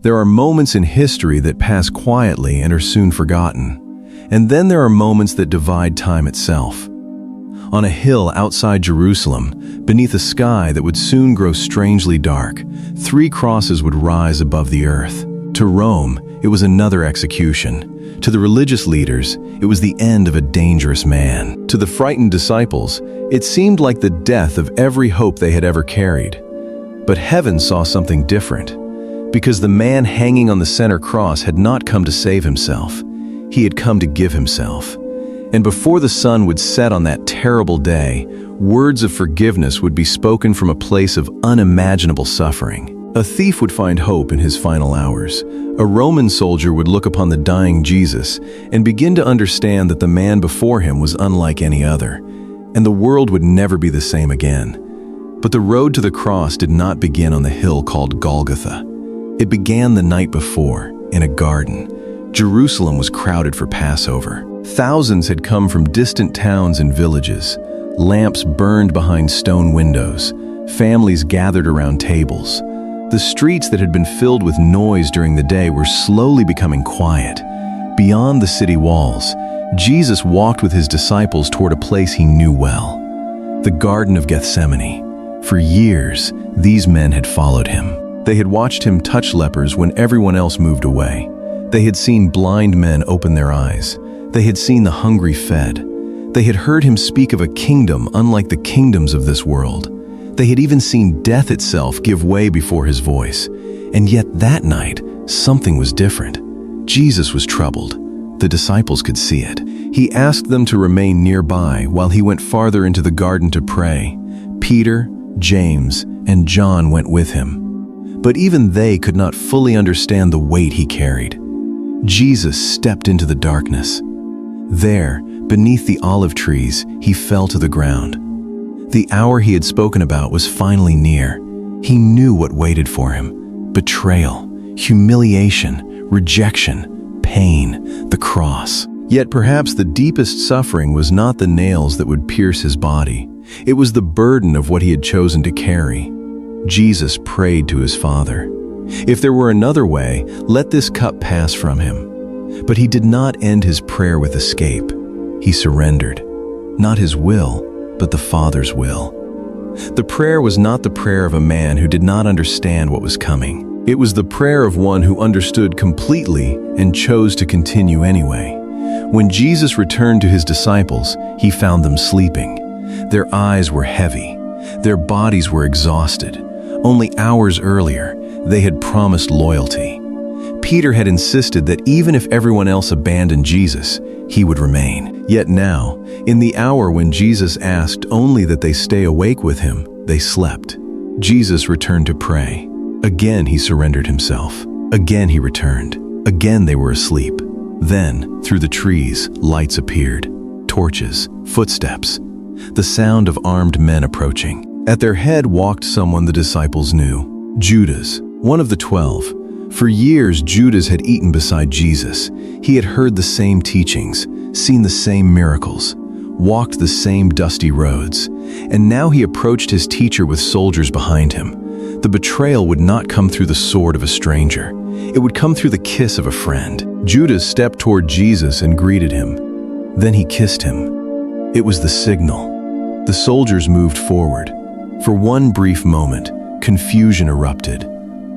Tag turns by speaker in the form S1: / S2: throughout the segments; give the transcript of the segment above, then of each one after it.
S1: There are moments in history that pass quietly and are soon forgotten. And then there are moments that divide time itself. On a hill outside Jerusalem, beneath a sky that would soon grow strangely dark, 3 crosses would rise above the earth. To Rome, it was another execution. To the religious leaders, it was the end of a dangerous man. To the frightened disciples, it seemed like the death of every hope they had ever carried. But heaven saw something different, because the man hanging on the center cross had not come to save himself. He had come to give himself. And before the sun would set on that terrible day, words of forgiveness would be spoken from a place of unimaginable suffering. A thief would find hope in his final hours. A Roman soldier would look upon the dying Jesus and begin to understand that the man before him was unlike any other, and the world would never be the same again. But the road to the cross did not begin on the hill called Golgotha. It began the night before, in a garden. Jerusalem was crowded for Passover. Thousands had come from distant towns and villages. Lamps burned behind stone windows. Families gathered around tables. The streets that had been filled with noise during the day were slowly becoming quiet. Beyond the city walls, Jesus walked with his disciples toward a place he knew well, the Garden of Gethsemane. For years, these men had followed him. They had watched him touch lepers when everyone else moved away. They had seen blind men open their eyes. They had seen the hungry fed. They had heard him speak of a kingdom unlike the kingdoms of this world. They had even seen death itself give way before his voice. And yet that night, something was different. Jesus was troubled. The disciples could see it. He asked them to remain nearby while he went farther into the garden to pray. Peter, James, and John went with him. But even they could not fully understand the weight he carried. Jesus stepped into the darkness. There, beneath the olive trees, he fell to the ground. The hour he had spoken about was finally near. He knew what waited for him: betrayal, humiliation, rejection, pain, the cross. Yet perhaps the deepest suffering was not the nails that would pierce his body. It was the burden of what he had chosen to carry. Jesus prayed to his Father, "If there were another way, let this cup pass from him." But he did not end his prayer with escape. He surrendered. Not his will, but the Father's will. The prayer was not the prayer of a man who did not understand what was coming. It was the prayer of one who understood completely and chose to continue anyway. When Jesus returned to his disciples, he found them sleeping. Their eyes were heavy. Their bodies were exhausted. Only hours earlier, they had promised loyalty. Peter had insisted that even if everyone else abandoned Jesus, he would remain. Yet now, in the hour when Jesus asked only that they stay awake with him, they slept. Jesus returned to pray. Again he surrendered himself. Again he returned. Again they were asleep. Then, through the trees, lights appeared. Torches, footsteps, the sound of armed men approaching. At their head walked someone the disciples knew, Judas, one of the 12. For years, Judas had eaten beside Jesus. He had heard the same teachings, seen the same miracles, walked the same dusty roads, and now he approached his teacher with soldiers behind him. The betrayal would not come through the sword of a stranger. It would come through the kiss of a friend. Judas stepped toward Jesus and greeted him. Then he kissed him. It was the signal. The soldiers moved forward. For one brief moment, confusion erupted.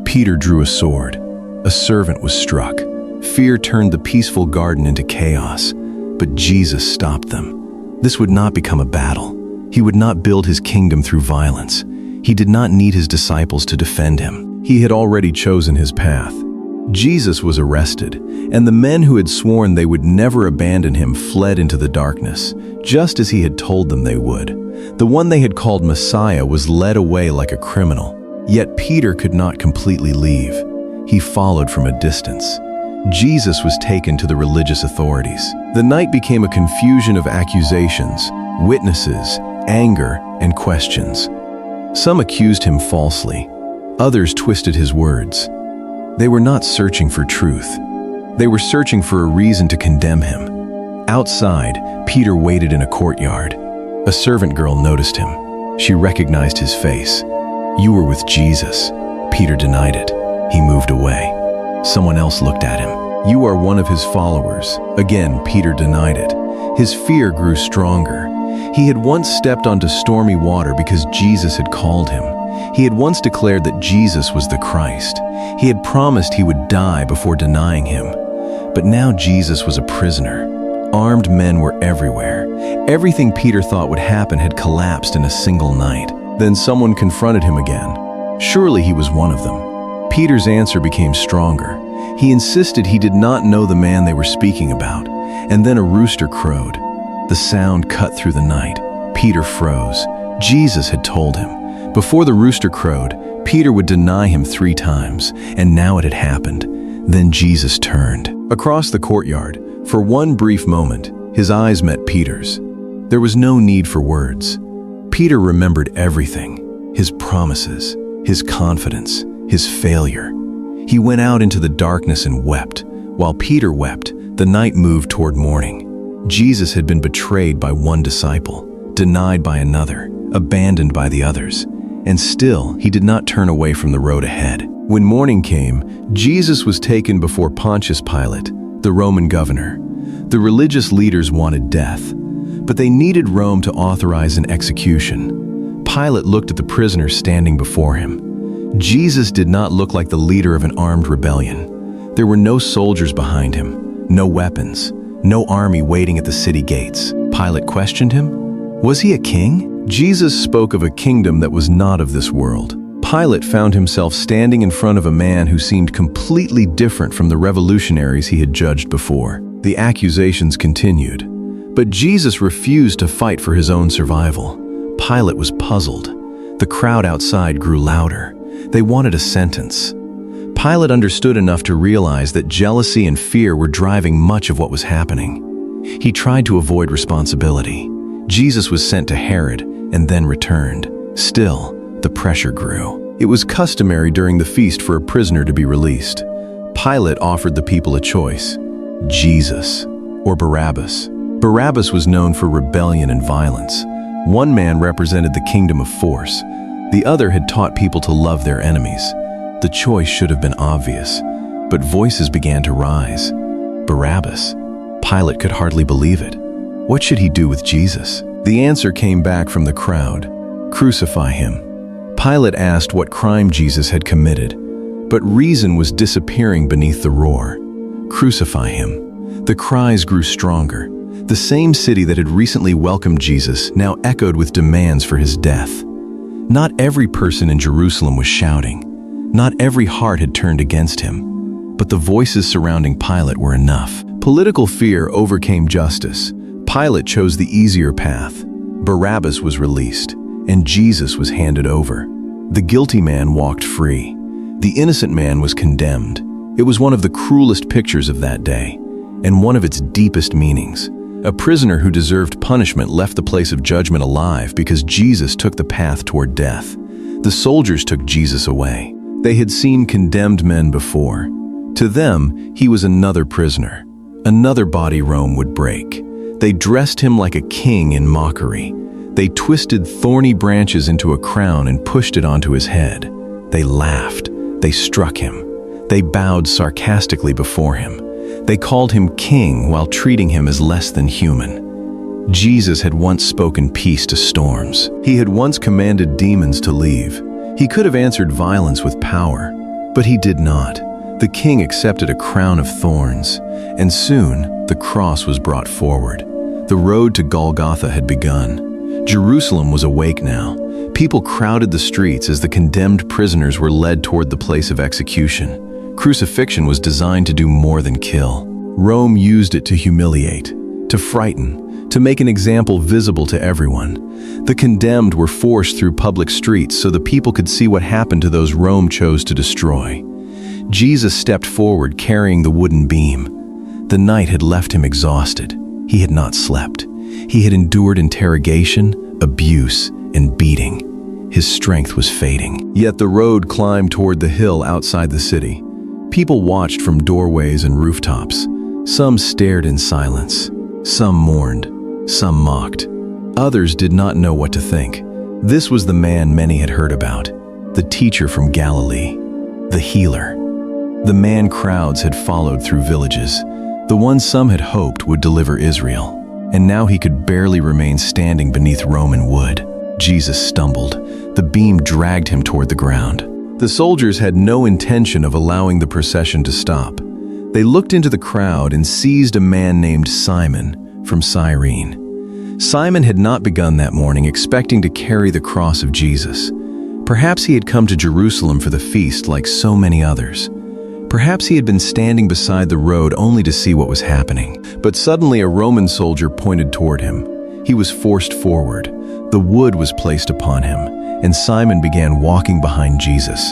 S1: Peter drew a sword. A servant was struck. Fear turned the peaceful garden into chaos, but Jesus stopped them. This would not become a battle. He would not build his kingdom through violence. He did not need his disciples to defend him. He had already chosen his path. Jesus was arrested, and the men who had sworn they would never abandon him fled into the darkness, just as he had told them they would. The one they had called Messiah was led away like a criminal. Yet Peter could not completely leave. He followed from a distance. Jesus was taken to the religious authorities. The night became a confusion of accusations, witnesses, anger, and questions. Some accused him falsely. Others twisted his words. They were not searching for truth. They were searching for a reason to condemn him. Outside, Peter waited in a courtyard. A servant girl noticed him. She recognized his face. "You were with Jesus." Peter denied it. He moved away. Someone else looked at him. "You are one of his followers." Again, Peter denied it. His fear grew stronger. He had once stepped onto stormy water because Jesus had called him. He had once declared that Jesus was the Christ. He had promised he would die before denying him. But now Jesus was a prisoner. Armed men were everywhere. Everything Peter thought would happen had collapsed in a single night. Then someone confronted him again. Surely he was one of them. Peter's answer became stronger. He insisted he did not know the man they were speaking about. And then a rooster crowed. The sound cut through the night. Peter froze. Jesus had told him. Before the rooster crowed, Peter would deny him 3 times, and now it had happened. Then Jesus turned. Across the courtyard, for one brief moment, his eyes met Peter's. There was no need for words. Peter remembered everything: his promises, his confidence, his failure. He went out into the darkness and wept. While Peter wept, the night moved toward morning. Jesus had been betrayed by one disciple, denied by another, abandoned by the others. And still, he did not turn away from the road ahead. When morning came, Jesus was taken before Pontius Pilate, the Roman governor. The religious leaders wanted death, but they needed Rome to authorize an execution. Pilate looked at the prisoner standing before him. Jesus did not look like the leader of an armed rebellion. There were no soldiers behind him, no weapons, no army waiting at the city gates. Pilate questioned him. Was he a king? Jesus spoke of a kingdom that was not of this world. Pilate found himself standing in front of a man who seemed completely different from the revolutionaries he had judged before. The accusations continued, but Jesus refused to fight for his own survival. Pilate was puzzled. The crowd outside grew louder. They wanted a sentence. Pilate understood enough to realize that jealousy and fear were driving much of what was happening. He tried to avoid responsibility. Jesus was sent to Herod and then returned. Still, the pressure grew. It was customary during the feast for a prisoner to be released. Pilate offered the people a choice: Jesus or Barabbas. Barabbas was known for rebellion and violence. One man represented the kingdom of force. The other had taught people to love their enemies. The choice should have been obvious, but voices began to rise. Barabbas. Pilate could hardly believe it. What should he do with Jesus? The answer came back from the crowd: crucify him. Pilate asked what crime Jesus had committed, but reason was disappearing beneath the roar. Crucify him. The cries grew stronger. The same city that had recently welcomed Jesus now echoed with demands for his death. Not every person in Jerusalem was shouting. Not every heart had turned against him. But the voices surrounding Pilate were enough. Political fear overcame justice. Pilate chose the easier path. Barabbas was released, and Jesus was handed over. The guilty man walked free. The innocent man was condemned. It was one of the cruelest pictures of that day, and one of its deepest meanings. A prisoner who deserved punishment left the place of judgment alive because Jesus took the path toward death. The soldiers took Jesus away. They had seen condemned men before. To them, he was another prisoner, another body Rome would break. They dressed him like a king in mockery. They twisted thorny branches into a crown and pushed it onto his head. They laughed. They struck him. They bowed sarcastically before him. They called him king while treating him as less than human. Jesus had once spoken peace to storms. He had once commanded demons to leave. He could have answered violence with power, but he did not. The king accepted a crown of thorns, and soon the cross was brought forward. The road to Golgotha had begun. Jerusalem was awake now. People crowded the streets as the condemned prisoners were led toward the place of execution. Crucifixion was designed to do more than kill. Rome used it to humiliate, to frighten, to make an example visible to everyone. The condemned were forced through public streets so the people could see what happened to those Rome chose to destroy. Jesus stepped forward carrying the wooden beam. The night had left him exhausted. He had not slept. He had endured interrogation, abuse, and beating. His strength was fading. Yet the road climbed toward the hill outside the city. People watched from doorways and rooftops. Some stared in silence. Some mourned. Some mocked. Others did not know what to think. This was the man many had heard about, the teacher from Galilee, the healer. The man crowds had followed through villages, the one some had hoped would deliver Israel, and now he could barely remain standing beneath Roman wood. Jesus stumbled. The beam dragged him toward the ground. The soldiers had no intention of allowing the procession to stop. They looked into the crowd and seized a man named Simon from Cyrene. Simon had not begun that morning expecting to carry the cross of Jesus. Perhaps he had come to Jerusalem for the feast like so many others. Perhaps he had been standing beside the road only to see what was happening. But suddenly a Roman soldier pointed toward him. He was forced forward. The wood was placed upon him, and Simon began walking behind Jesus.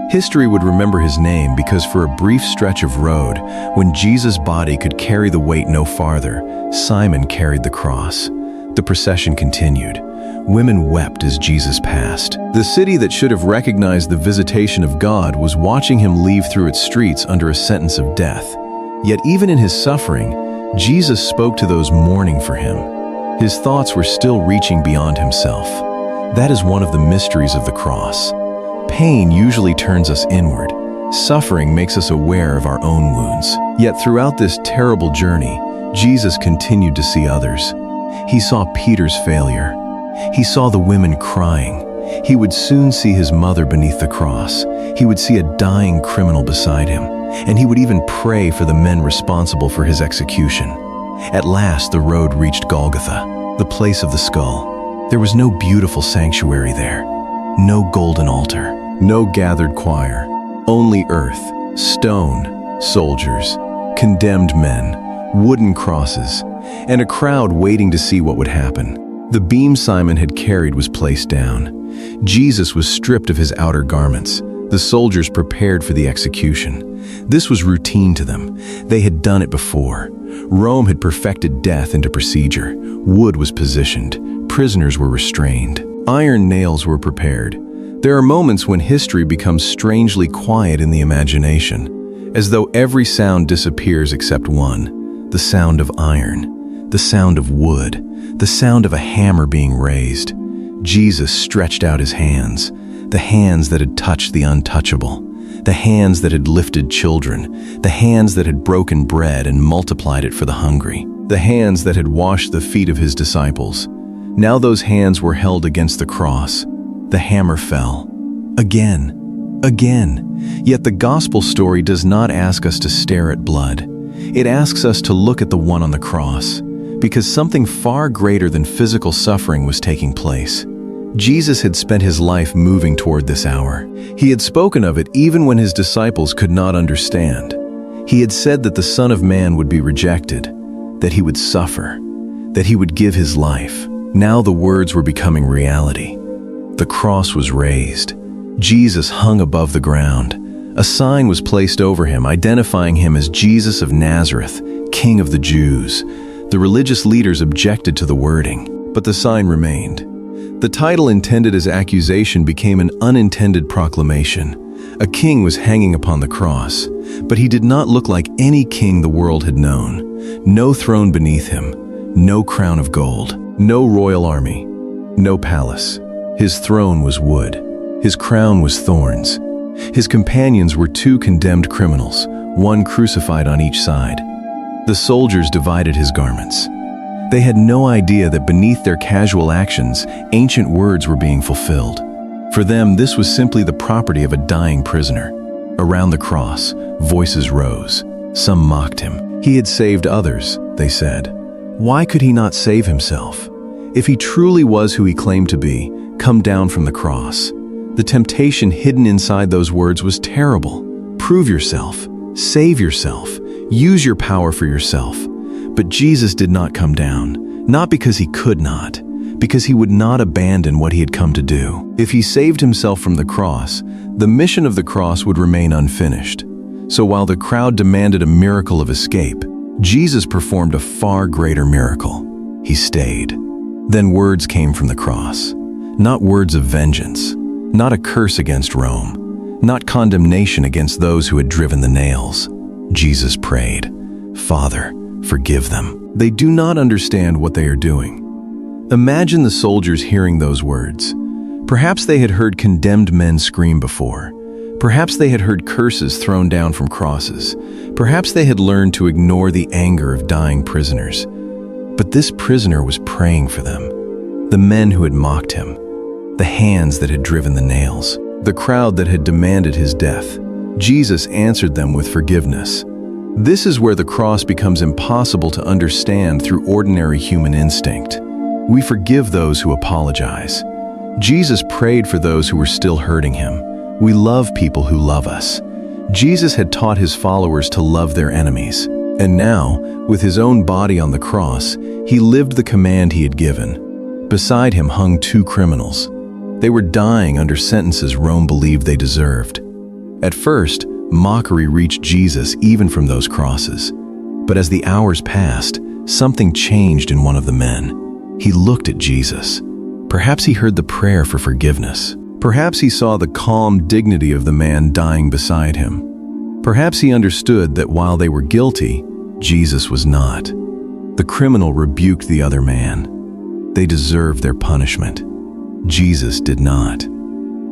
S1: History would remember his name because for a brief stretch of road, when Jesus' body could carry the weight no farther, Simon carried the cross. The procession continued. Women wept as Jesus passed. The city that should have recognized the visitation of God was watching him leave through its streets under a sentence of death. Yet even in his suffering, Jesus spoke to those mourning for him. His thoughts were still reaching beyond himself. That is one of the mysteries of the cross. Pain usually turns us inward. Suffering makes us aware of our own wounds. Yet throughout this terrible journey, Jesus continued to see others. He saw Peter's failure. He saw the women crying. He would soon see his mother beneath the cross. He would see a dying criminal beside him. And he would even pray for the men responsible for his execution. At last, the road reached Golgotha, the place of the skull. There was no beautiful sanctuary there, no golden altar, no gathered choir, only earth, stone, soldiers, condemned men, wooden crosses, and a crowd waiting to see what would happen. The beam Simon had carried was placed down. Jesus was stripped of his outer garments. The soldiers prepared for the execution. This was routine to them. They had done it before. Rome had perfected death into procedure. Wood was positioned. Prisoners were restrained. Iron nails were prepared. There are moments when history becomes strangely quiet in the imagination, as though every sound disappears except one, the sound of iron, the sound of wood, the sound of a hammer being raised. Jesus stretched out his hands, the hands that had touched the untouchable, the hands that had lifted children, the hands that had broken bread and multiplied it for the hungry, the hands that had washed the feet of his disciples. Now those hands were held against the cross. The hammer fell. Again. Yet the gospel story does not ask us to stare at blood. It asks us to look at the one on the cross, because something far greater than physical suffering was taking place. Jesus had spent his life moving toward this hour. He had spoken of it even when his disciples could not understand. He had said that the Son of Man would be rejected, that he would suffer, that he would give his life. Now the words were becoming reality. The cross was raised. Jesus hung above the ground. A sign was placed over him, identifying him as Jesus of Nazareth, King of the Jews. The religious leaders objected to the wording, but the sign remained. The title intended as accusation became an unintended proclamation. A king was hanging upon the cross, but he did not look like any king the world had known. No throne beneath him, no crown of gold, no royal army, no palace. His throne was wood. His crown was thorns. His companions were two condemned criminals, one crucified on each side. The soldiers divided his garments. They had no idea that beneath their casual actions, ancient words were being fulfilled. For them, this was simply the property of a dying prisoner. Around the cross, voices rose. Some mocked him. He had saved others, they said. Why could he not save himself? If he truly was who he claimed to be, come down from the cross. The temptation hidden inside those words was terrible. Prove yourself. Save yourself. Use your power for yourself. But Jesus did not come down, not because he could not, because he would not abandon what he had come to do. If he saved himself from the cross, the mission of the cross would remain unfinished. So while the crowd demanded a miracle of escape, Jesus performed a far greater miracle. He stayed. Then words came from the cross, not words of vengeance, not a curse against Rome, not condemnation against those who had driven the nails. Jesus prayed, "Father, forgive them. They do not understand what they are doing." Imagine the soldiers hearing those words. Perhaps they had heard condemned men scream before. Perhaps they had heard curses thrown down from crosses. Perhaps they had learned to ignore the anger of dying prisoners. But this prisoner was praying for them. The men who had mocked him, the hands that had driven the nails, the crowd that had demanded his death. Jesus answered them with forgiveness. This is where the cross becomes impossible to understand through ordinary human instinct. We forgive those who apologize. Jesus prayed for those who were still hurting him. We love people who love us. Jesus had taught his followers to love their enemies. And now, with his own body on the cross, he lived the command he had given. Beside him hung two criminals. They were dying under sentences Rome believed they deserved. At first, mockery reached Jesus even from those crosses. But as the hours passed, something changed in one of the men. He looked at Jesus. Perhaps he heard the prayer for forgiveness. Perhaps he saw the calm dignity of the man dying beside him. Perhaps he understood that while they were guilty, Jesus was not. The criminal rebuked the other man. They deserved their punishment. Jesus did not.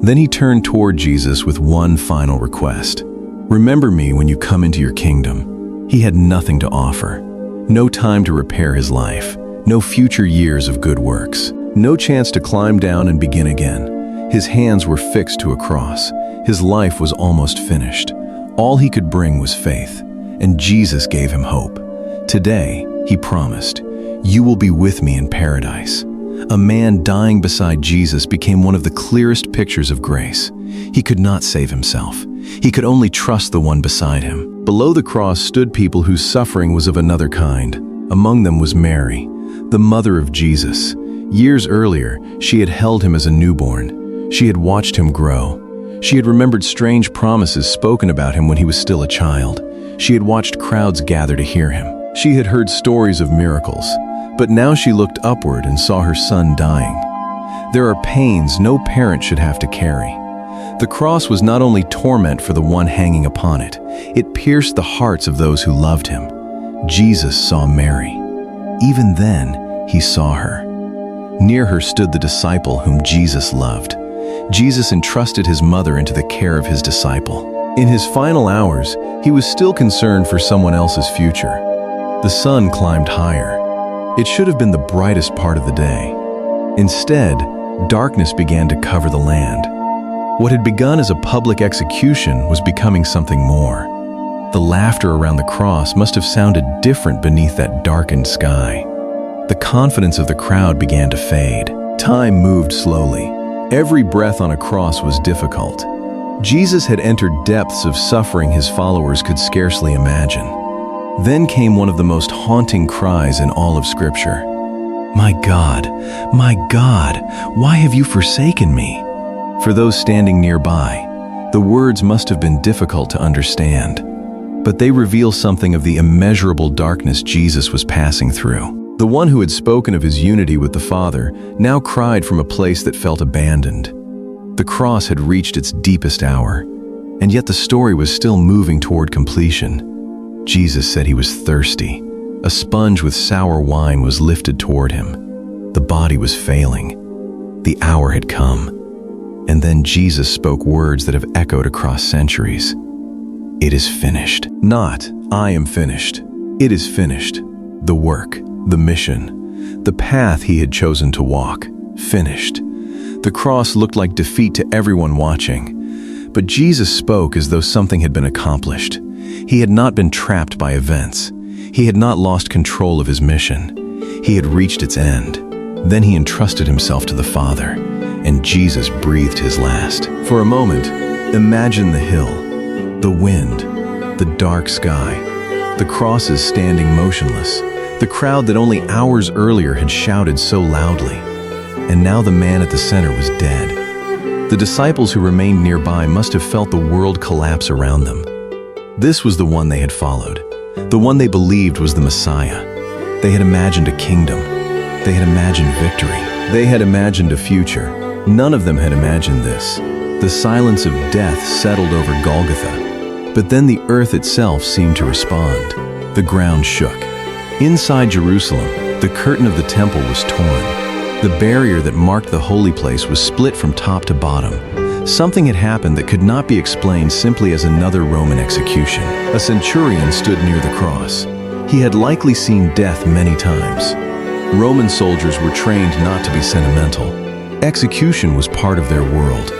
S1: Then he turned toward Jesus with one final request. Remember me when you come into your kingdom. He had nothing to offer. No time to repair his life. No future years of good works. No chance to climb down and begin again. His hands were fixed to a cross. His life was almost finished. All he could bring was faith, and Jesus gave him hope. Today, he promised, "You will be with me in paradise." A man dying beside Jesus became one of the clearest pictures of grace. He could not save himself. He could only trust the one beside him. Below the cross stood people whose suffering was of another kind. Among them was Mary, the mother of Jesus. Years earlier, she had held him as a newborn. She had watched him grow. She had remembered strange promises spoken about him when he was still a child. She had watched crowds gather to hear him. She had heard stories of miracles. But now she looked upward and saw her son dying. There are pains no parent should have to carry. The cross was not only torment for the one hanging upon it, it pierced the hearts of those who loved him. Jesus saw Mary. Even then, he saw her. Near her stood the disciple whom Jesus loved. Jesus entrusted his mother into the care of his disciple. In his final hours, he was still concerned for someone else's future. The sun climbed higher. It should have been the brightest part of the day. Instead, darkness began to cover the land. What had begun as a public execution was becoming something more. The laughter around the cross must have sounded different beneath that darkened sky. The confidence of the crowd began to fade. Time moved slowly. Every breath on a cross was difficult. Jesus had entered depths of suffering his followers could scarcely imagine. Then came one of the most haunting cries in all of Scripture. My God, why have you forsaken me?" For those standing nearby, the words must have been difficult to understand, but they reveal something of the immeasurable darkness Jesus was passing through. The one who had spoken of his unity with the Father now cried from a place that felt abandoned. The cross had reached its deepest hour, and yet the story was still moving toward completion. Jesus said he was thirsty. A sponge with sour wine was lifted toward him. The body was failing. The hour had come. And then Jesus spoke words that have echoed across centuries. It is finished. Not, I am finished. It is finished. The work, the mission, the path he had chosen to walk, finished. The cross looked like defeat to everyone watching. But Jesus spoke as though something had been accomplished. He had not been trapped by events. He had not lost control of his mission. He had reached its end. Then he entrusted himself to the Father, and Jesus breathed his last. For a moment, imagine the hill, the wind, the dark sky, the crosses standing motionless, the crowd that only hours earlier had shouted so loudly. And now the man at the center was dead. The disciples who remained nearby must have felt the world collapse around them. This was the one they had followed, the one they believed was the Messiah. They had imagined a kingdom. They had imagined victory. They had imagined a future. None of them had imagined this. The silence of death settled over Golgotha. But then the earth itself seemed to respond. The ground shook. Inside Jerusalem, the curtain of the temple was torn. The barrier that marked the holy place was split from top to bottom. Something had happened that could not be explained simply as another Roman execution. A centurion stood near the cross. He had likely seen death many times. Roman soldiers were trained not to be sentimental. Execution was part of their world.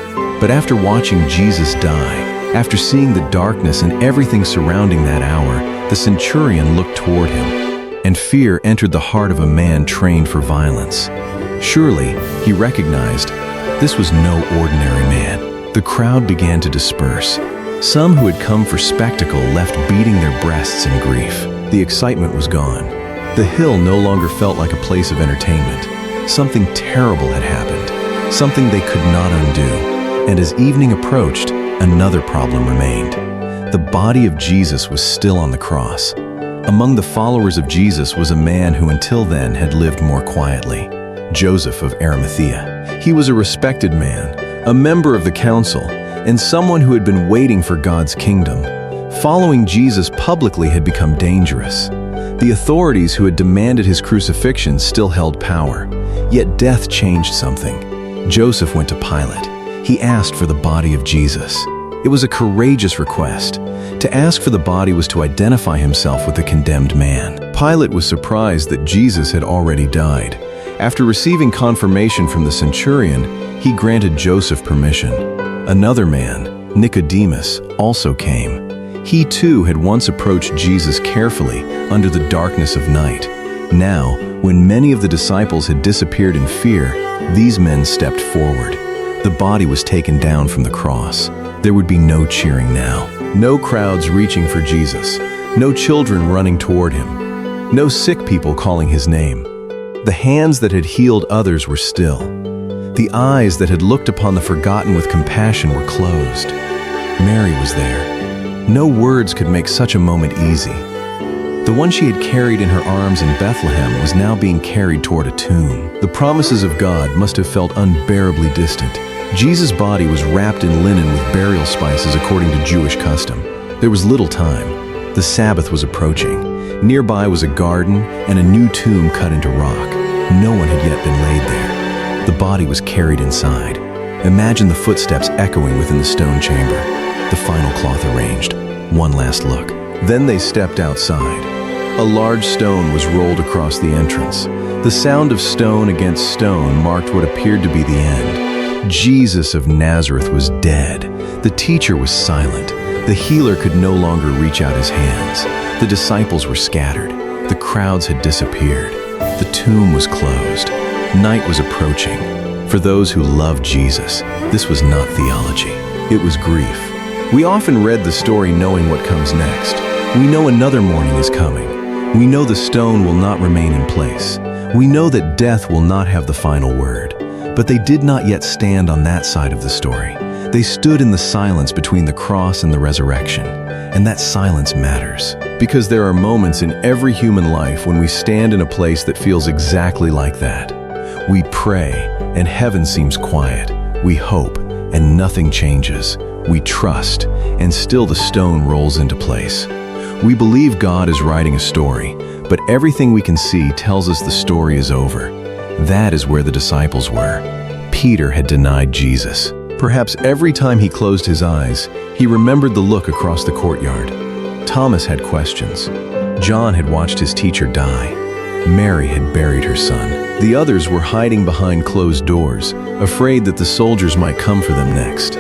S1: But after watching Jesus die, after seeing the darkness and everything surrounding that hour, the centurion looked toward him, and fear entered the heart of a man trained for violence. Surely, he recognized this was no ordinary man. The crowd began to disperse. Some who had come for spectacle left beating their breasts in grief. The excitement was gone. The hill no longer felt like a place of entertainment. Something terrible had happened, something they could not undo. And as evening approached, another problem remained. The body of Jesus was still on the cross. Among the followers of Jesus was a man who until then had lived more quietly, Joseph of Arimathea. He was a respected man, a member of the council, and someone who had been waiting for God's kingdom. Following Jesus publicly had become dangerous. The authorities who had demanded his crucifixion still held power, yet death changed something. Joseph went to Pilate. He asked for the body of Jesus. It was a courageous request. To ask for the body was to identify himself with the condemned man. Pilate was surprised that Jesus had already died. After receiving confirmation from the centurion, he granted Joseph permission. Another man, Nicodemus, also came. He too had once approached Jesus carefully under the darkness of night. Now, when many of the disciples had disappeared in fear, these men stepped forward. The body was taken down from the cross. There would be no cheering now. No crowds reaching for Jesus. No children running toward him. No sick people calling his name. The hands that had healed others were still. The eyes that had looked upon the forgotten with compassion were closed. Mary was there. No words could make such a moment easy. The one she had carried in her arms in Bethlehem was now being carried toward a tomb. The promises of God must have felt unbearably distant. Jesus' body was wrapped in linen with burial spices according to Jewish custom. There was little time. The Sabbath was approaching. Nearby was a garden and a new tomb cut into rock. No one had yet been laid there. The body was carried inside. Imagine the footsteps echoing within the stone chamber. The final cloth arranged. One last look. Then they stepped outside. A large stone was rolled across the entrance. The sound of stone against stone marked what appeared to be the end. Jesus of Nazareth was dead. The teacher was silent. The healer could no longer reach out his hands. The disciples were scattered. The crowds had disappeared. The tomb was closed. Night was approaching. For those who loved Jesus, this was not theology. It was grief. We often read the story knowing what comes next. We know another morning is coming. We know the stone will not remain in place. We know that death will not have the final word. But they did not yet stand on that side of the story. They stood in the silence between the cross and the resurrection. And that silence matters. Because there are moments in every human life when we stand in a place that feels exactly like that. We pray, and heaven seems quiet. We hope, and nothing changes. We trust, and still the stone rolls into place. We believe God is writing a story, but everything we can see tells us the story is over. That is where the disciples were. Peter had denied Jesus. Perhaps every time he closed his eyes, he remembered the look across the courtyard. Thomas had questions. John had watched his teacher die. Mary had buried her son. The others were hiding behind closed doors, afraid that the soldiers might come for them next.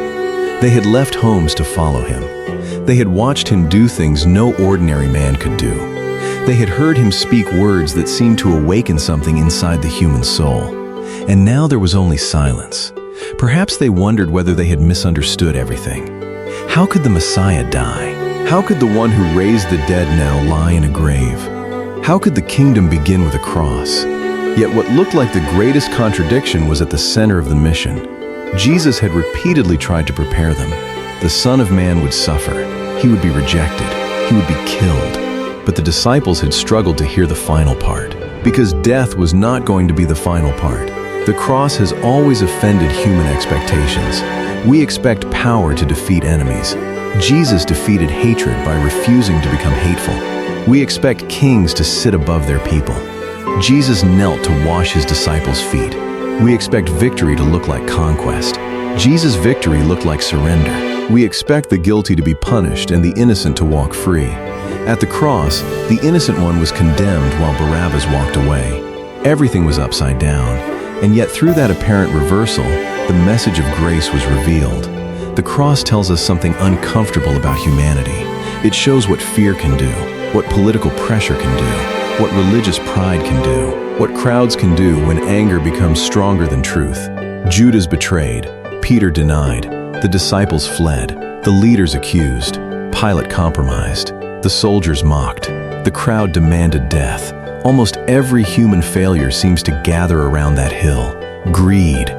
S1: They had left homes to follow him. They had watched him do things no ordinary man could do. They had heard him speak words that seemed to awaken something inside the human soul. And now there was only silence. Perhaps they wondered whether they had misunderstood everything. How could the Messiah die? How could the one who raised the dead now lie in a grave? How could the kingdom begin with a cross? Yet what looked like the greatest contradiction was at the center of the mission. Jesus had repeatedly tried to prepare them. The Son of Man would suffer. He would be rejected. He would be killed. But the disciples had struggled to hear the final part, because death was not going to be the final part. The cross has always offended human expectations. We expect power to defeat enemies. Jesus defeated hatred by refusing to become hateful. We expect kings to sit above their people. Jesus knelt to wash his disciples' feet. We expect victory to look like conquest. Jesus' victory looked like surrender. We expect the guilty to be punished and the innocent to walk free. At the cross, the innocent one was condemned while Barabbas walked away. Everything was upside down, and yet through that apparent reversal, the message of grace was revealed. The cross tells us something uncomfortable about humanity. It shows what fear can do, what political pressure can do, what religious pride can do, what crowds can do when anger becomes stronger than truth. Judas betrayed, Peter denied, the disciples fled, the leaders accused, Pilate compromised, the soldiers mocked, the crowd demanded death. Almost every human failure seems to gather around that hill. Greed,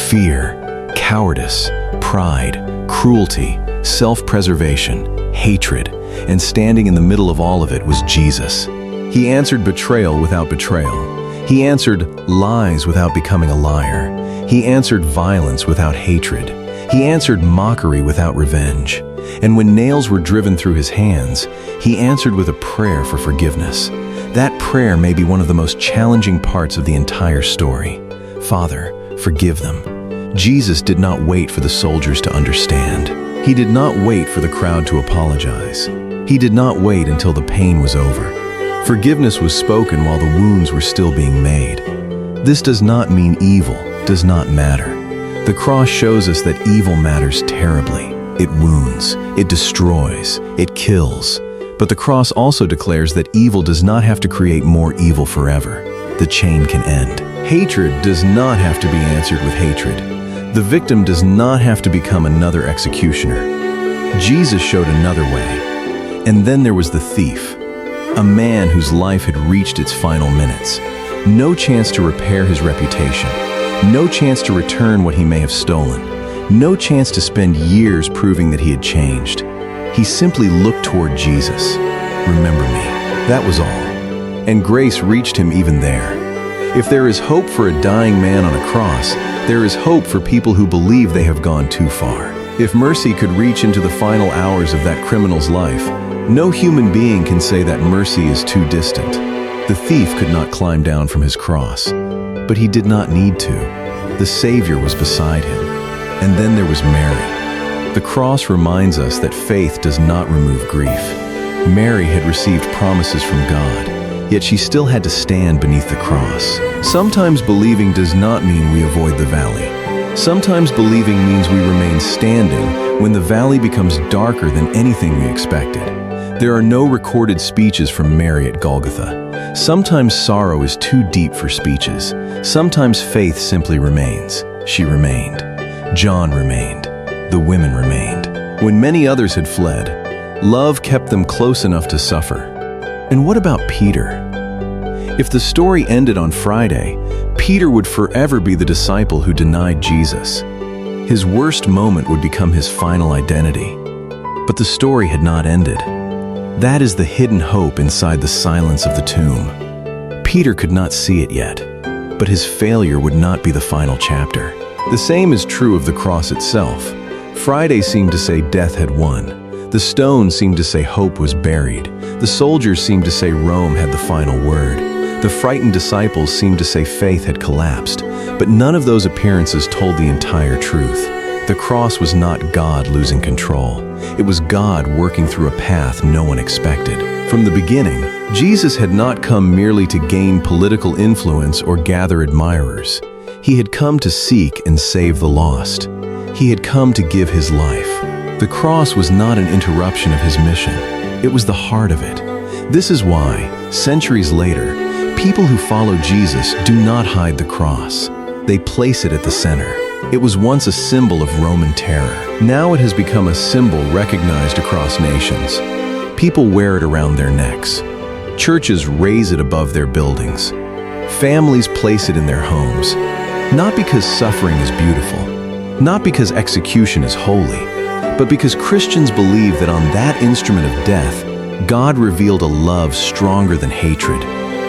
S1: fear, cowardice, pride, cruelty, self-preservation, hatred, and standing in the middle of all of it was Jesus. He answered betrayal without betrayal. He answered lies without becoming a liar. He answered violence without hatred. He answered mockery without revenge. And when nails were driven through his hands, he answered with a prayer for forgiveness. That prayer may be one of the most challenging parts of the entire story. Father, forgive them. Jesus did not wait for the soldiers to understand. He did not wait for the crowd to apologize. He did not wait until the pain was over. Forgiveness was spoken while the wounds were still being made. This does not mean evil does not matter. The cross shows us that evil matters terribly. It wounds, it destroys, it kills. But the cross also declares that evil does not have to create more evil forever. The chain can end. Hatred does not have to be answered with hatred. The victim does not have to become another executioner. Jesus showed another way. And then there was the thief, a man whose life had reached its final minutes. No chance to repair his reputation. No chance to return what he may have stolen. No chance to spend years proving that he had changed. He simply looked toward Jesus. Remember me. That was all. And grace reached him even there. If there is hope for a dying man on a cross, there is hope for people who believe they have gone too far. If mercy could reach into the final hours of that criminal's life, no human being can say that mercy is too distant. The thief could not climb down from his cross, but he did not need to. The Savior was beside him. And then there was Mary. The cross reminds us that faith does not remove grief. Mary had received promises from God, yet she still had to stand beneath the cross. Sometimes believing does not mean we avoid the valley. Sometimes believing means we remain standing when the valley becomes darker than anything we expected. There are no recorded speeches from Mary at Golgotha. Sometimes sorrow is too deep for speeches. Sometimes faith simply remains. She remained. John remained. The women remained. When many others had fled, love kept them close enough to suffer. And what about Peter? If the story ended on Friday, Peter would forever be the disciple who denied Jesus. His worst moment would become his final identity. But the story had not ended. That is the hidden hope inside the silence of the tomb. Peter could not see it yet, but his failure would not be the final chapter. The same is true of the cross itself. Friday seemed to say death had won. The stone seemed to say hope was buried. The soldiers seemed to say Rome had the final word. The frightened disciples seemed to say faith had collapsed. But none of those appearances told the entire truth. The cross was not God losing control. It was God working through a path no one expected. From the beginning, Jesus had not come merely to gain political influence or gather admirers. He had come to seek and save the lost. He had come to give his life. The cross was not an interruption of his mission. It was the heart of it. This is why, centuries later, people who follow Jesus do not hide the cross. They place it at the center. It was once a symbol of Roman terror. Now it has become a symbol recognized across nations. People wear it around their necks. Churches raise it above their buildings. Families place it in their homes. Not because suffering is beautiful, not because execution is holy, but because Christians believe that on that instrument of death, God revealed a love stronger than hatred,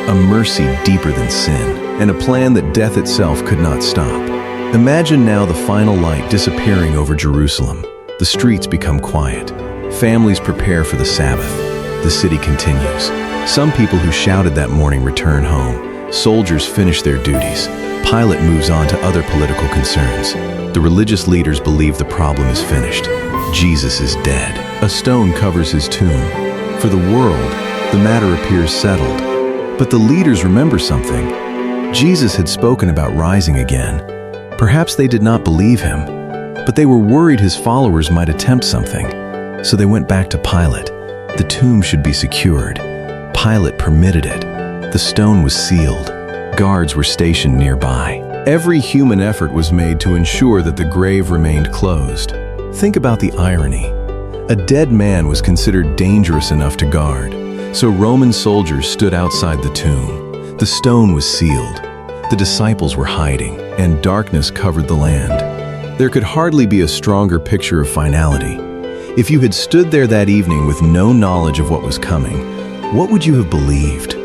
S1: a mercy deeper than sin, and a plan that death itself could not stop. Imagine now the final light disappearing over Jerusalem. The streets become quiet. Families prepare for the Sabbath. The city continues. Some people who shouted that morning return home. Soldiers finish their duties. Pilate moves on to other political concerns. The religious leaders believe the problem is finished. Jesus is dead. A stone covers his tomb. For the world, the matter appears settled. But the leaders remember something. Jesus had spoken about rising again. Perhaps they did not believe him, but they were worried his followers might attempt something. So they went back to Pilate. The tomb should be secured. Pilate permitted it. The stone was sealed. Guards were stationed nearby. Every human effort was made to ensure that the grave remained closed. Think about the irony. A dead man was considered dangerous enough to guard, so Roman soldiers stood outside the tomb. The stone was sealed. The disciples were hiding, and darkness covered the land. There could hardly be a stronger picture of finality. If you had stood there that evening with no knowledge of what was coming, what would you have believed?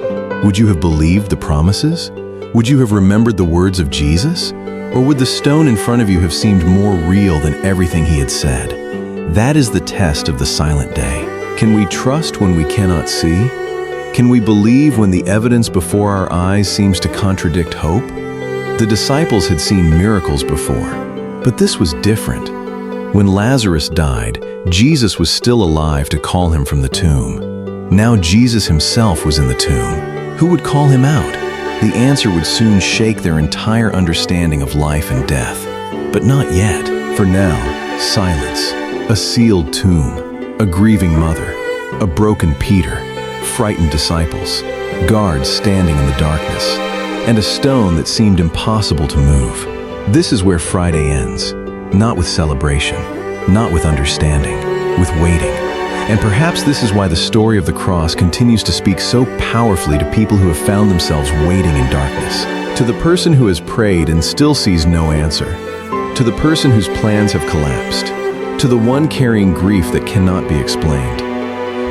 S1: Would you have believed the promises? Would you have remembered the words of Jesus? Or would the stone in front of you have seemed more real than everything he had said? That is the test of the silent day. Can we trust when we cannot see? Can we believe when the evidence before our eyes seems to contradict hope? The disciples had seen miracles before, but this was different. When Lazarus died, Jesus was still alive to call him from the tomb. Now Jesus himself was in the tomb. Who would call him out? The answer would soon shake their entire understanding of life and death. But not yet. For now, silence. A sealed tomb. A grieving mother. A broken Peter. Frightened disciples. Guards standing in the darkness. And a stone that seemed impossible to move. This is where Friday ends. Not with celebration. Not with understanding. With waiting. And perhaps this is why the story of the cross continues to speak so powerfully to people who have found themselves waiting in darkness. To the person who has prayed and still sees no answer. To the person whose plans have collapsed. To the one carrying grief that cannot be explained.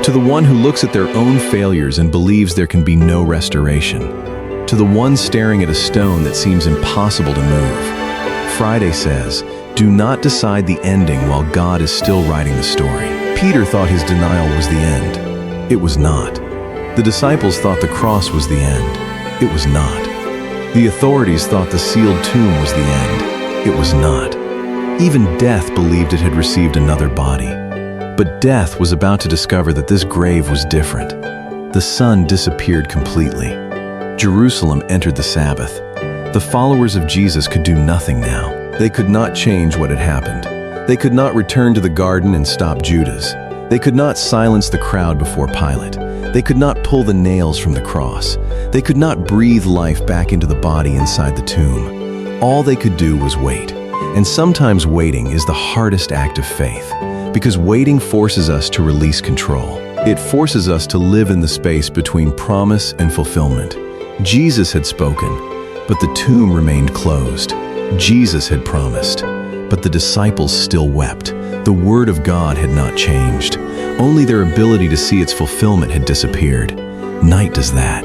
S1: To the one who looks at their own failures and believes there can be no restoration. To the one staring at a stone that seems impossible to move. Friday says, do not decide the ending while God is still writing the story. Peter thought his denial was the end. It was not. The disciples thought the cross was the end. It was not. The authorities thought the sealed tomb was the end. It was not. Even death believed it had received another body. But death was about to discover that this grave was different. The sun disappeared completely. Jerusalem entered the Sabbath. The followers of Jesus could do nothing now. They could not change what had happened. They could not return to the garden and stop Judas. They could not silence the crowd before Pilate. They could not pull the nails from the cross. They could not breathe life back into the body inside the tomb. All they could do was wait. And sometimes waiting is the hardest act of faith, because waiting forces us to release control. It forces us to live in the space between promise and fulfillment. Jesus had spoken, but the tomb remained closed. Jesus had promised, but the disciples still wept. The word of God had not changed. Only their ability to see its fulfillment had disappeared. Night does that.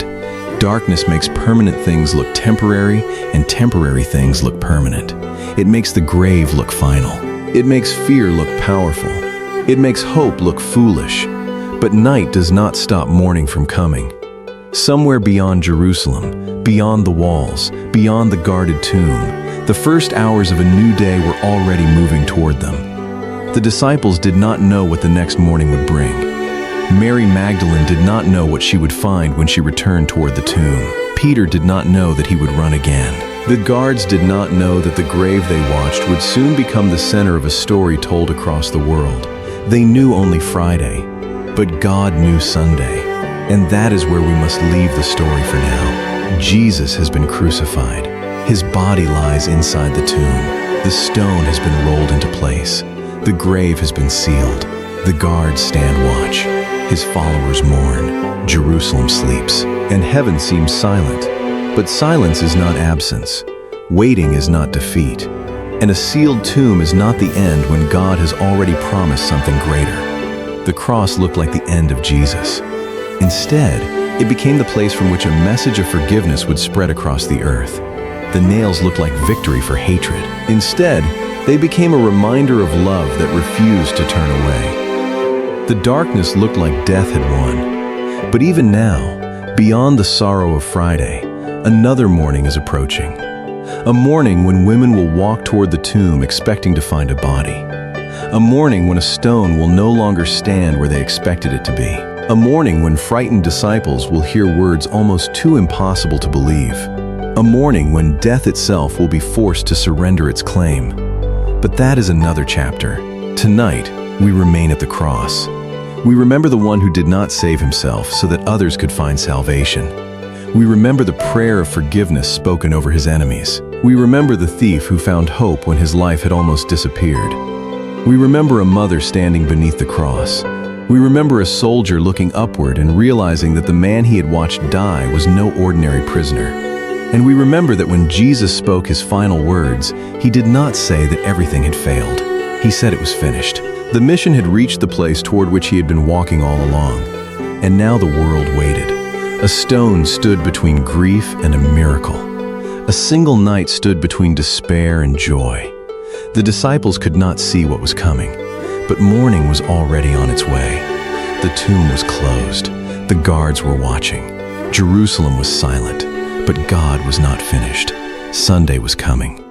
S1: Darkness makes permanent things look temporary, and temporary things look permanent. It makes the grave look final. It makes fear look powerful. It makes hope look foolish. But night does not stop morning from coming. Somewhere beyond Jerusalem, beyond the walls, beyond the guarded tomb, the first hours of a new day were already moving toward them. The disciples did not know what the next morning would bring. Mary Magdalene did not know what she would find when she returned toward the tomb. Peter did not know that he would run again. The guards did not know that the grave they watched would soon become the center of a story told across the world. They knew only Friday, but God knew Sunday. And that is where we must leave the story for now. Jesus has been crucified. His body lies inside the tomb. The stone has been rolled into place. The grave has been sealed. The guards stand watch. His followers mourn. Jerusalem sleeps. And heaven seems silent. But silence is not absence. Waiting is not defeat. And a sealed tomb is not the end when God has already promised something greater. The cross looked like the end of Jesus. Instead, it became the place from which a message of forgiveness would spread across the earth. The nails looked like victory for hatred. Instead, they became a reminder of love that refused to turn away. The darkness looked like death had won. But even now, beyond the sorrow of Friday, Another morning is approaching. A morning when women will walk toward the tomb expecting to find a body. A morning when a stone will no longer stand where they expected it to be. A morning when frightened disciples will hear words almost too impossible to believe. A morning when death itself will be forced to surrender its claim. But that is another chapter. Tonight, we remain at the cross. We remember the one who did not save himself so that others could find salvation. We remember the prayer of forgiveness spoken over his enemies. We remember the thief who found hope when his life had almost disappeared. We remember a mother standing beneath the cross. We remember a soldier looking upward and realizing that the man he had watched die was no ordinary prisoner. And we remember that when Jesus spoke his final words, he did not say that everything had failed. He said it was finished. The mission had reached the place toward which he had been walking all along. And now the world waited. A stone stood between grief and a miracle. A single night stood between despair and joy. The disciples could not see what was coming, but morning was already on its way. The tomb was closed. The guards were watching. Jerusalem was silent, but God was not finished. Sunday was coming.